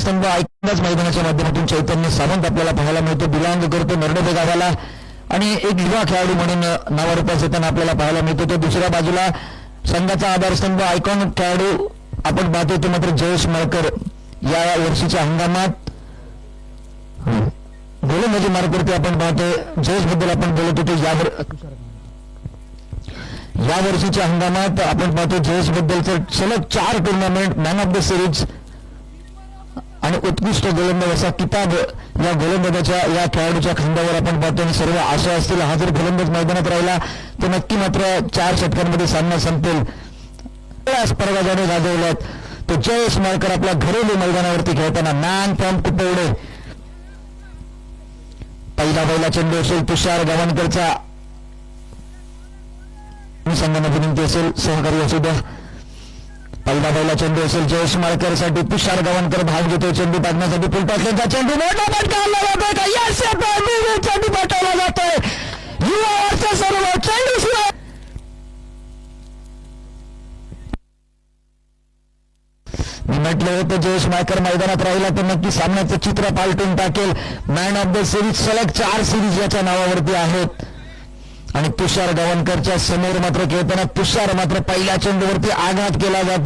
आधारस्तंभ ऐकण्याच मैदानाच्या माध्यमातून चैतन्य सावंत आपल्याला पाहायला मिळतो. बिलॉंग करतो नरडोबे गावाला आणि एक युवा खेळाडू म्हणून नावारूपास येताना आपल्याला पाहायला मिळतो. तो दुसऱ्या बाजूला संघाचा आधारस्तंभ आयकॉन खेळाडू आपण पाहतोय तो मात्र जयेश मळकर. या वर्षीच्या हंगामात गोलंदाजी मार्गावरती आपण पाहतोय. जयेश बद्दल आपण बोलत होतो. या वर्षीच्या हंगामात आपण पाहतो जयेश बद्दलचं सलग 4 tournament man of the series आणि उत्कृष्ट गोलंदाज असा किताब या गोलंदाजाच्या या खेळाडूच्या खांद्यावर आपण पाहतो. आणि सर्व आशा असतील हा जर गोलंदाज मैदानात राहिला तर नक्की मात्र 4 षटकांमध्ये सामना संपेल. स्पर्धाने गाजवल्यात तो जयेश मळकर आपल्या घरेलू मैदानावरती खेळताना मॅन फ्रॉम कुपवडे. पहिला चेंडू असेल तुषार गावणकरचा. संघांना विनंती असेल सहकारी असू द्या. पहिला चेंडू असेल जयेश मळकरसाठी. तुषार गावणकर भाग घेतो चेंडू टाकण्यासाठी. फुलटॉसचा चेंडू मोठा फटका आणला जातोय. चेंडू पाठवला जातोय. युवा सर्व चेंडू शिवाय मी म्हटलं होतं जयेश मळकर मैदानात राहिला तर नक्की सामन्याचं चित्र पालटून टाकेल. मॅन ऑफ द सिरीज सलग 4 सिरीज याच्या नावावरती आहेत. आणि तुषार गावणकरच्या समोर मात्र खेळताना तुषार मात्र पहिल्या चेंडूवरती आघात केला जातो.